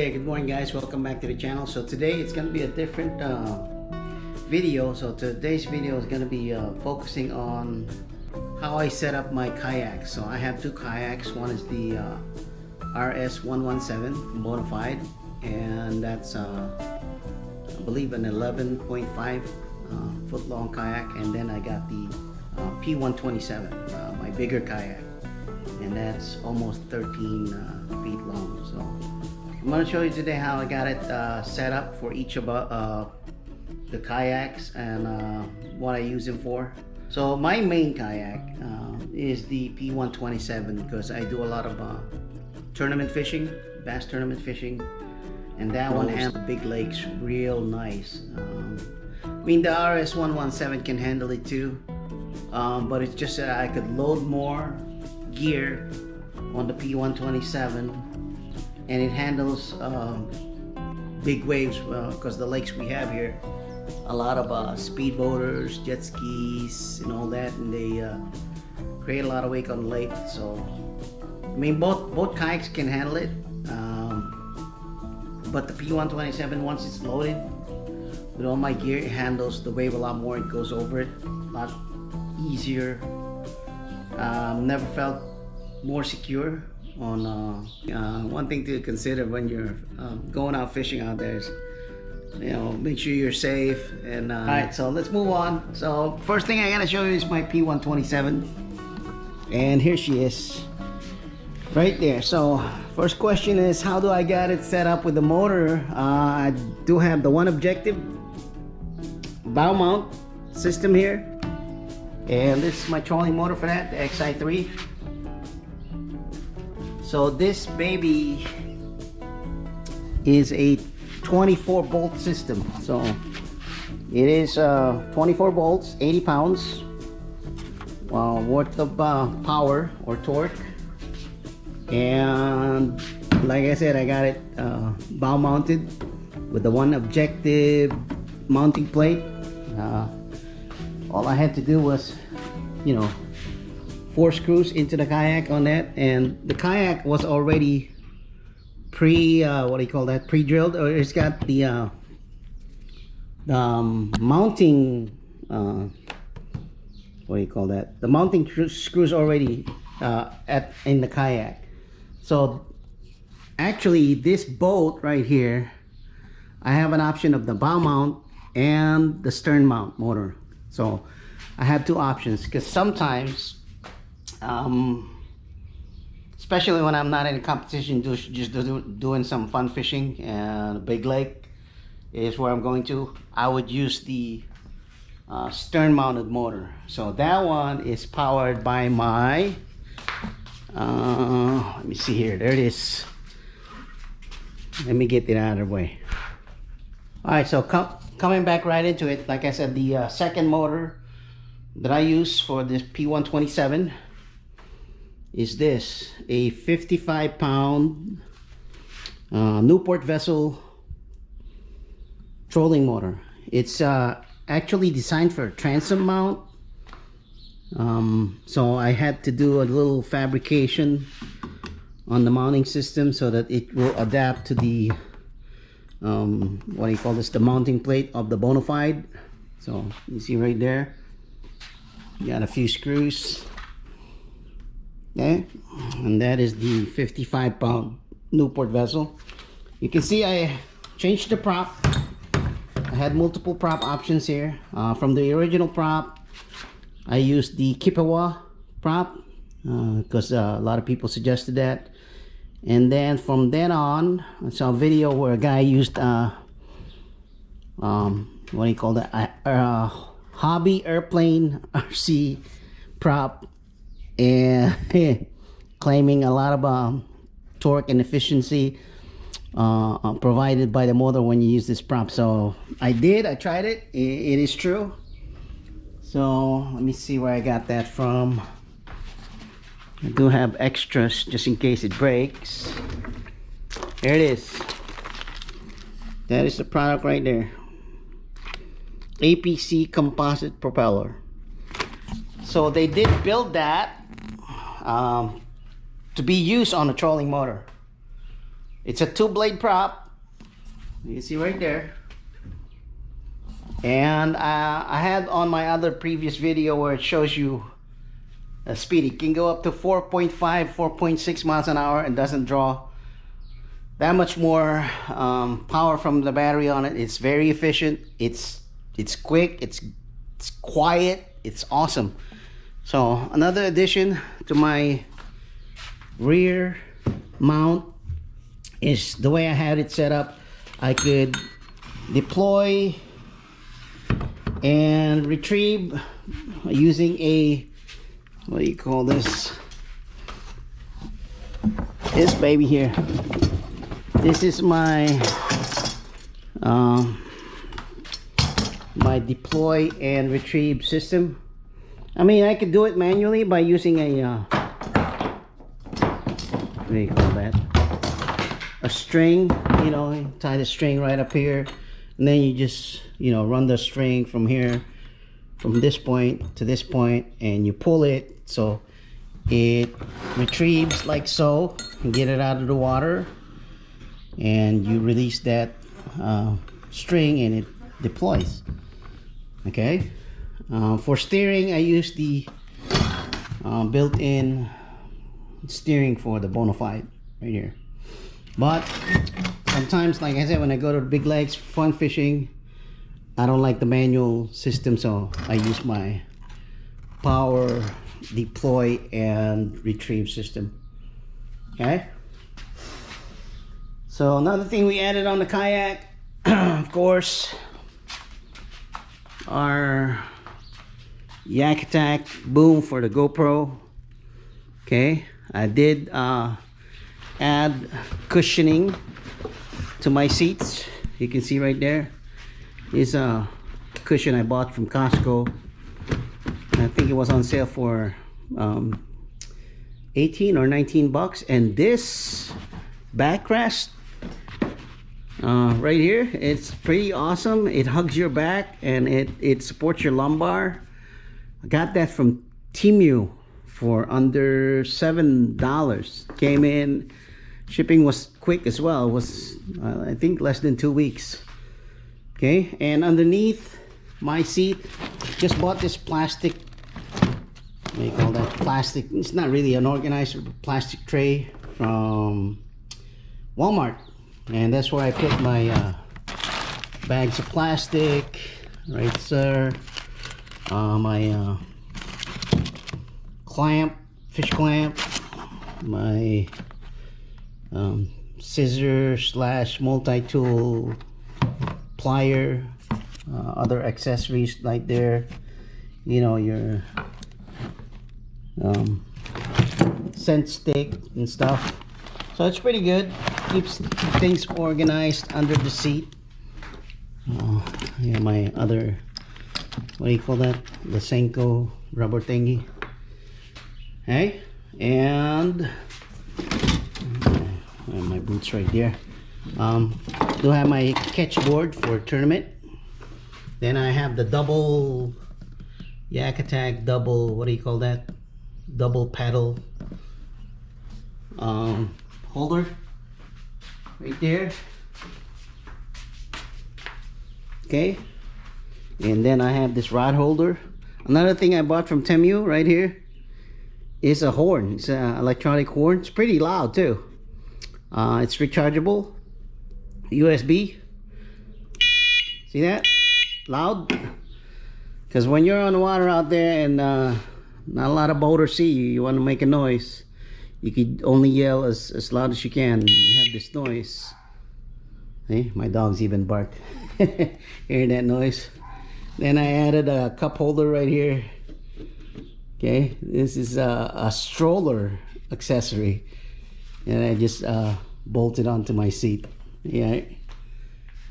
there, good morning guys, welcome back to the channel. So today it's going to be a different video. So today's video is going to be focusing on how I set up my kayaks. So I have two kayaks. One is the RS117 from Bonafide, and that's I believe an 11.5 foot long kayak, and then I got the P127, my bigger kayak, and that's almost 13 feet long. So I'm going to show you today how I got it set up for each of the kayaks and what I use them for. So my main kayak is the P127 because I do a lot of tournament fishing, bass tournament fishing, and that one handles big lakes real nice. I mean, the RS117 can handle it too, but it's just that I could load more gear on the P127, and it handles big waves because the lakes we have here, a lot of speedboaters, jet skis, and all that, and they create a lot of wake on the lake. So I mean, both kayaks can handle it, but the P127, once it's loaded with all my gear, it handles the wave a lot more. It goes over it a lot easier. Never felt more secure on one thing to consider when you're going out fishing out there is, you know, make sure you're safe. And all right, so let's move on. So first thing I gotta show you is my P127, and here she is right there. So first question is, how do I got it set up with the motor? I do have the one objective bow mount system here, and this is my trolling motor for that, the XI3. So this baby is a 24 bolt system. So it is 24 bolts, 80 pounds worth of power or torque. And like I said, I got it bow mounted with the one objective mounting plate. All I had to do was, you know, 4 screws into the kayak on that, and the kayak was already pre-drilled, or it's got the mounting the mounting screws already in the kayak. So actually this boat right here, I have an option of the bow mount and the stern mount motor. So I have two options, because sometimes especially when I'm not in a competition, just doing some fun fishing, and a big lake is where I'm going to, I would use the stern mounted motor. So that one is powered by my let me see here, there it is. Let me get it out of the way. Alright, so coming back right into it, like I said, the second motor that I use for this P127 is this, a 55 pound Newport vessel trolling motor. It's actually designed for a transom mount, so I had to do a little fabrication on the mounting system so that it will adapt to the the mounting plate of the Bonafide. So you see right there, you got a few screws. Okay, and that is the 55 pound Newport vessel. You can see I changed the prop. I had multiple prop options here. From the original prop, I used the Kippewa prop because a lot of people suggested that. And then from then on, I saw a video where a guy used hobby airplane RC prop, and claiming a lot of torque and efficiency provided by the motor when you use this prop. So I tried it. It is true. So let me see where I got that from. I do have extras just in case it breaks. Here it is. That is the product right there. APC composite propeller. So they did build that to be used on a trolling motor. It's a 2-blade prop. You can see right there. And I had on my other previous video where it shows you a speed. It can go up to 4.5, 4.6 miles an hour and doesn't draw that much more power from the battery on it. It's very efficient. It's quick. It's quiet. It's awesome. So another addition to my rear mount is the way I had it set up. I could deploy and retrieve using a, what do you call this baby here. This is my my deploy and retrieve system. I mean, I could do it manually by using a what do you call that, a string. You know, tie the string right up here, and then you just, you know, run the string from here, from this point to this point, and you pull it so it retrieves like so, and get it out of the water, and you release that string and it deploys. Okay. For steering, I use the built-in steering for the Bonafide right here. But sometimes, like I said, when I go to big lakes, fun fishing, I don't like the manual system, so I use my power deploy and retrieve system. Okay. So another thing we added on the kayak, of course, our Yak Attack boom for the GoPro. Okay, I did add cushioning to my seats. You can see right there is a cushion I bought from Costco. I think it was on sale for 18 or 19 bucks. And this backrest right here, it's pretty awesome. It hugs your back and it supports your lumbar. I got that from Temu for under $7. Came in, shipping was quick as well. It was I think less than 2 weeks. Okay, and underneath my seat, just bought this plastic, what do you call that, plastic, it's not really an organizer, but plastic tray from Walmart. And that's where I put my bags of plastic, right sir, my clamp, fish clamp, my scissor slash multi-tool plier, other accessories like there, you know, your scent stick and stuff. So it's pretty good, keeps things organized under the seat. Yeah, my other, what do you call that, the Senko rubber thingy. Hey, and my boots right there. Do have my catch board for tournament. Then I have the double Yak Attack double, what do you call that, double paddle holder right there. Okay, and then I have this rod holder. Another thing I bought from Temu right here is a horn. It's an electronic horn. It's pretty loud too. It's rechargeable, USB. See that? Loud. Because when you're on the water out there and not a lot of boaters see you, you want to make a noise, you could only yell as loud as you can. You have this noise. Hey, my dogs even bark. Hearing that noise. Then I added a cup holder right here. Okay, this is a stroller accessory, and I just bolted onto my seat. Yeah.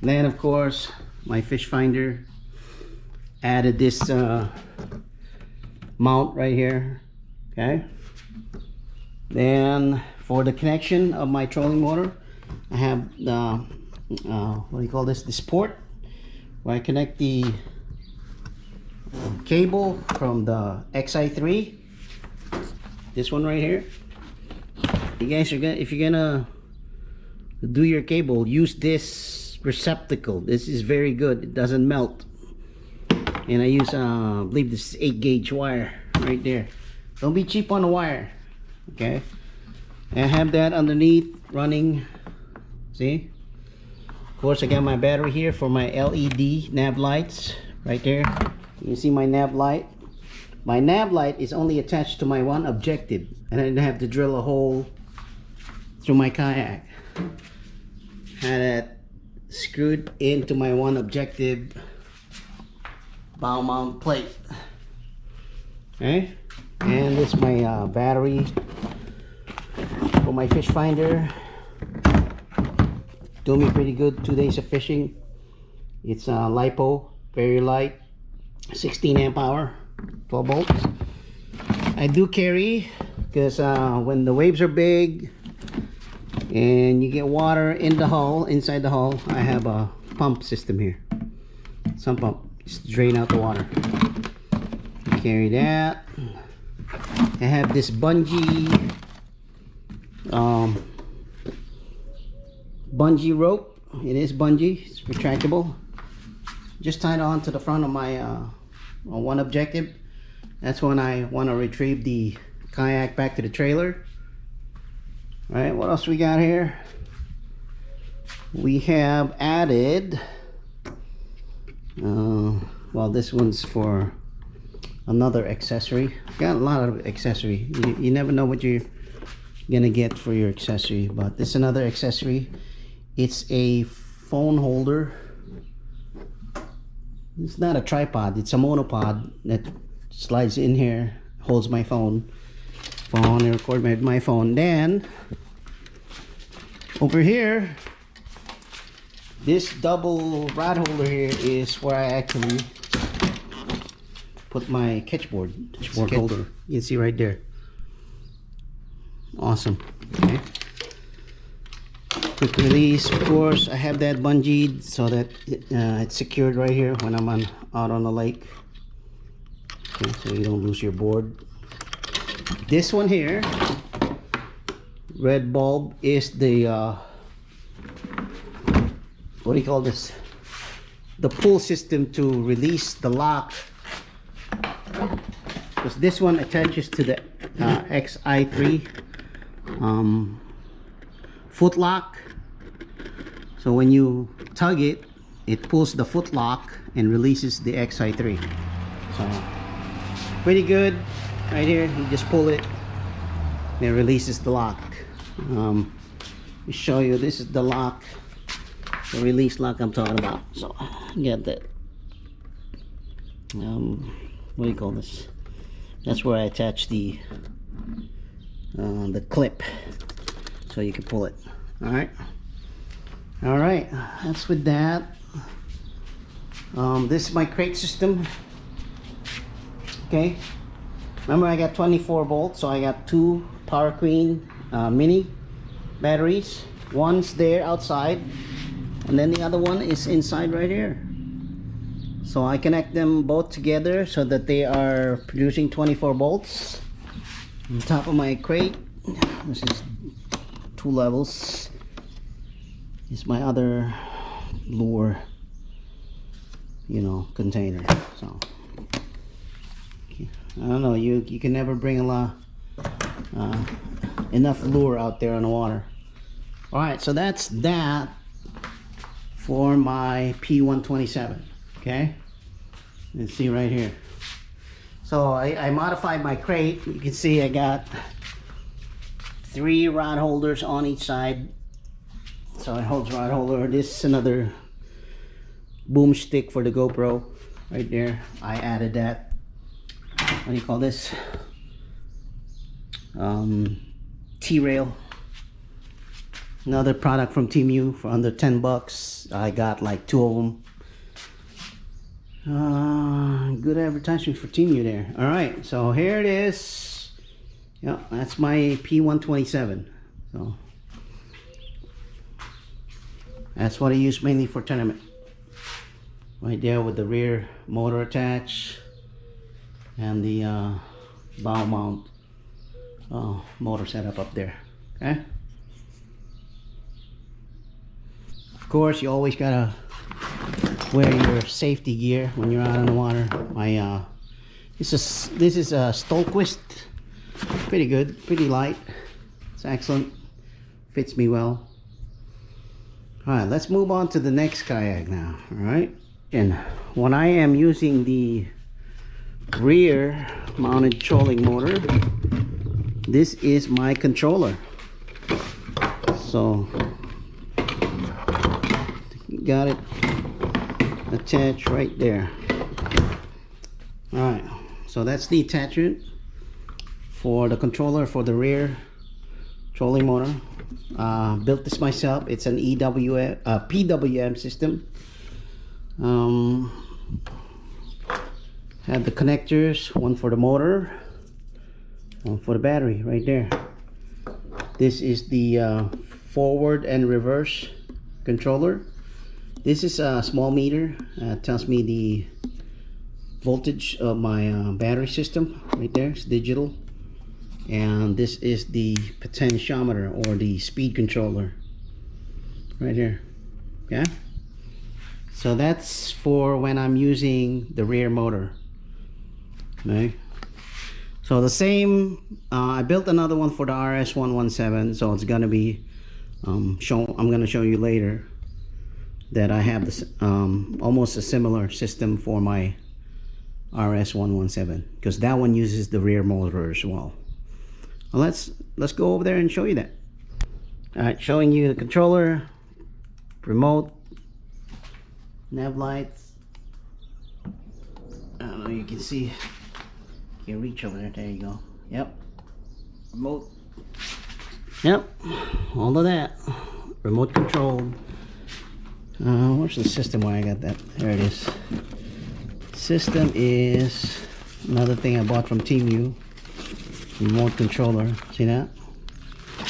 Then of course my fish finder. Added this mount right here. Okay. Then for the connection of my trolling motor, I have the what do you call this? This port where I connect the cable from the XI3. This one right here. You guys are gonna, if you're gonna do your cable, use this receptacle. This is very good. It doesn't melt. And I use I believe this is 8 gauge wire right there. Don't be cheap on the wire. Okay, I have that underneath running. See, of course I got my battery here for my LED nav lights right there. You see my nav light. My nav light is only attached to my one objective, and I didn't have to drill a hole through my kayak. Had it screwed into my one objective bow mount plate. Okay, and this is my battery for my fish finder. Doing me pretty good. 2 days of fishing. It's LiPo, very light, 16 amp hour, 12 volts. I do carry because when the waves are big and you get water in the hull, inside the hull, I have a pump system here. Some pump, just drain out the water. Carry that. I have this bungee rope. It is bungee, it's retractable. Just tied on to the front of my one objective. That's when I want to retrieve the kayak back to the trailer. All right, what else we got here? We have added well, this one's for another accessory. Got a lot of accessory. You never know what you're gonna get for your accessory, but this is another accessory. It's a phone holder. It's not a tripod, it's a monopod that slides in here, holds my phone and record my phone. Then over here, this double rod holder here is where I actually put my catchboard holder. You can see right there. Awesome. Okay. Quick release, of course. I have that bungeed so that it's secured right here when I'm out on the lake. Okay, so you don't lose your board. This one here, red bulb, is the what do you call this? The pull system to release the lock. Because this one attaches to the XI3 foot lock. So when you tug it, it pulls the foot lock and releases the XI3. So pretty good right here. You just pull it and it releases the lock. Let me show you. This is the lock, the release lock I'm talking about. So get that. What do you call this? That's where I attach the clip so you can pull it. All right, that's with that. This is my crate system. Okay, remember I got 24 volts, so I got 2 Power Queen mini batteries. One's there outside, and then the other one is inside right here. So I connect them both together so that they are producing 24 volts. On top of my crate, this is 2 levels. This is my other lure, container. So I don't know, you can never bring a lot enough lure out there on the water. All right, so that's that for my P127. Okay, let's see right here. So I modified my crate. You can see I got 3 rod holders on each side. So it holds rod holder. This is another boom stick for the GoPro right there. I added that. What do you call this? T-rail. Another product from Temu for under 10 bucks. I got like 2 of them. Good advertisement for Temu there. All right, so here it is. Yeah, that's my P127. So that's what I use mainly for tournament. Right there with the rear motor attached and the bow mount motor setup up there. Okay. course, you always gotta wear your safety gear when you're out on the water. This is a Stolquist. Pretty good, pretty light. It's excellent. Fits me well. All right, let's move on to the next kayak now. All right, and when I am using the rear mounted trolling motor, this is my controller. So got it attached right there. All right, so that's the attachment for the controller for the rear trolling motor. Built this myself. It's an PWM system. Have the connectors, one for the motor, one for the battery right there. This is the forward and reverse controller. This is a small meter. Tells me the voltage of my battery system right there. It's digital. And this is the potentiometer or the speed controller right here. Yeah, so that's for when I'm using the rear motor. Okay, so the same I built another one for the RS117, so it's gonna be I'm gonna show you later that I have this almost a similar system for my RS117, because that one uses the rear motor as well. Well, let's go over there and show you that. All right, showing you the controller, remote, nav lights. I don't know, you can see, you can reach over there. There you go. Yep, remote. Yep, all of that, remote controlled. Where's the system? Why I got that? There it is. System is another thing I bought from Temu. Remote controller. See that?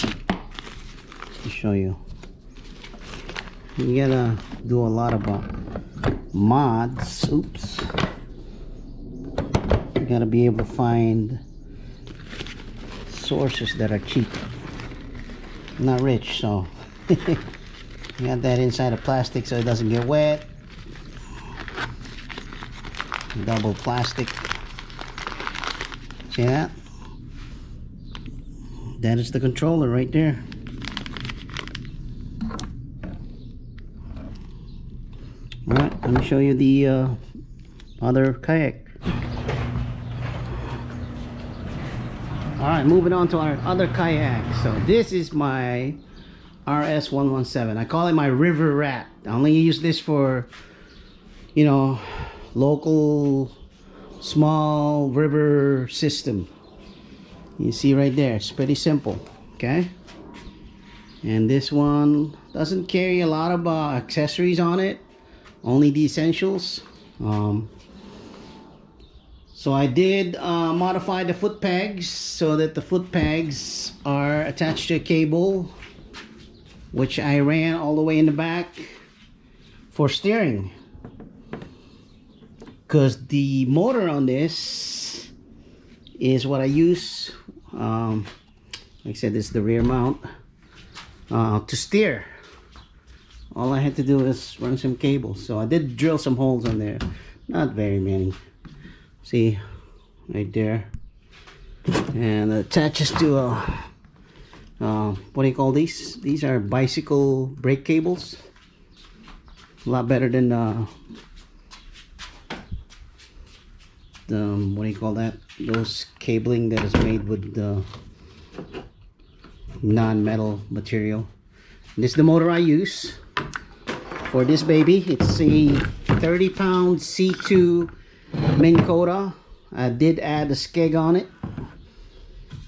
Let me show you. You gotta do a lot of mods. Oops. You gotta be able to find sources that are cheap. I'm not rich, so you got that inside of plastic so it doesn't get wet. Double plastic. See that? That is the controller right there. Alright, let me show you the other kayak. Alright, moving on to our other kayak. So this is my RS117. I call it my river rat. I only use this for, you know, local small river system. You see right there, it's pretty simple. Okay, and this one doesn't carry a lot of accessories on it, only the essentials. So I did modify the foot pegs so that the foot pegs are attached to a cable, which I ran all the way in the back for steering, because the motor on this is what I use. Like I said, this is the rear mount to steer. All I had to do is run some cables. So I did drill some holes on there, not very many. See right there, and it attaches to a what do you call these? These are bicycle brake cables. A lot better than what do you call that? Those cabling that is made with the non-metal material. This is the motor I use for this baby. It's a 30-pound C2 Minn Kota. I did add a skeg on it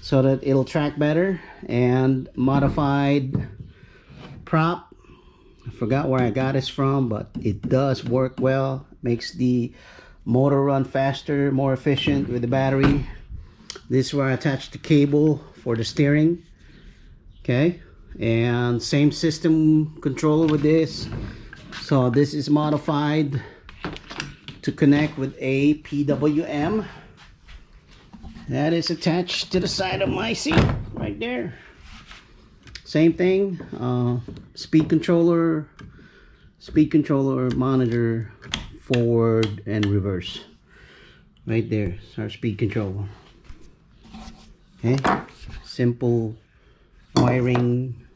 so that it'll track better, and modified prop. I forgot where I got this from, but it does work well. Makes the motor run faster, more efficient with the battery. This is where I attach the cable for the steering. Okay, and same system controller with this. So this is modified to connect with a PWM that is attached to the side of my seat right there. Same thing, speed controller, speed controller monitor, forward and reverse. Right there is our speed controller. Okay, simple wiring,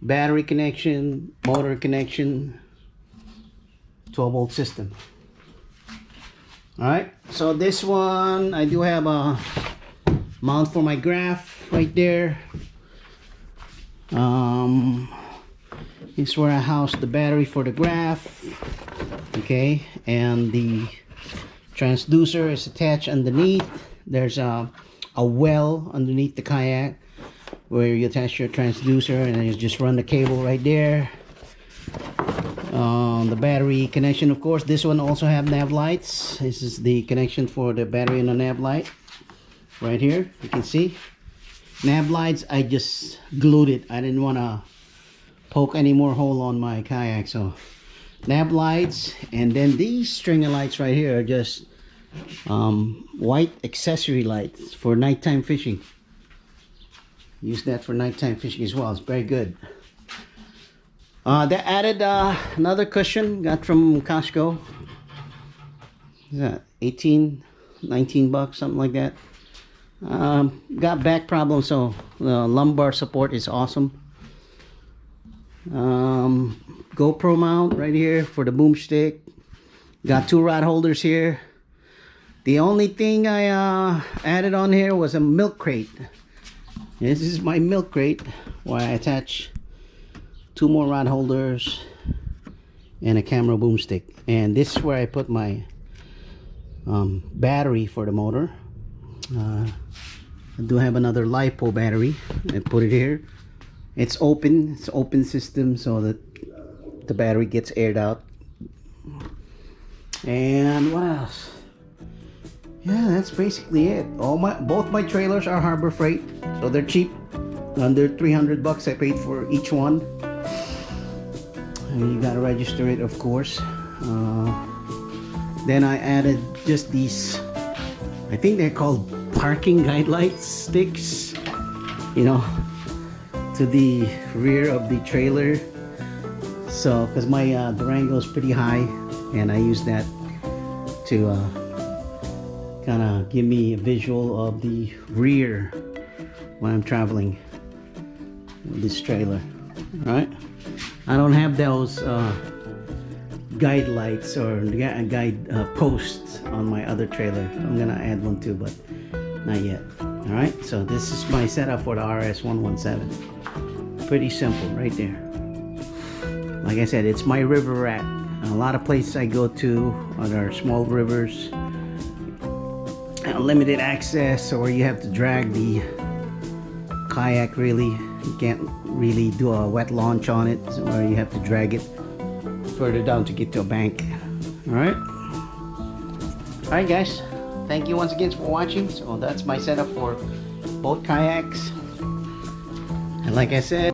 battery connection, motor connection, 12-volt system. Alright, so this one I do have a mount for my graph right there. This is where I house the battery for the graph. Okay, and the transducer is attached underneath. There's a well underneath the kayak where you attach your transducer, and then you just run the cable right there. The battery connection, of course, this one also have nav lights. This is the connection for the battery and the nav light right here. You can see nav lights. I just glued it. I didn't want to poke any more hole on my kayak, so nav lights. And then these stringer lights right here are just white accessory lights for nighttime fishing. Use that for nighttime fishing as well. It's very good. They added another cushion, got from Costco. Is that 18, 19 bucks, something like that. Got back problems, so the lumbar support is awesome. GoPro mount right here for the boomstick. Got 2 rod holders here. The only thing I added on here was a milk crate. This is my milk crate where I attach 2 more rod holders and a camera boomstick. And this is where I put my battery for the motor. I do have another LiPo battery. I put it here. It's open system so that the battery gets aired out. And what else? Yeah, that's basically it. Both my trailers are Harbor Freight, so they're cheap. Under 300 bucks I paid for each one. And you gotta register it, of course. Then I added just these, I think they're called parking guide light sticks, you know, to the rear of the trailer. So because my Durango is pretty high, and I use that to kind of give me a visual of the rear when I'm traveling with this trailer. All right, I don't have those guide lights or guide posts on my other trailer. I'm gonna add one too, but not yet. All right, so this is my setup for the RS117. Pretty simple right there. Like I said, it's my river rat. A lot of places I go to are small rivers, limited access, or you have to drag the kayak. Really, you can't really do a wet launch on it, or you have to drag it further down to get to a bank. All right, guys, thank you once again for watching. So that's my setup for both kayaks, and like I said,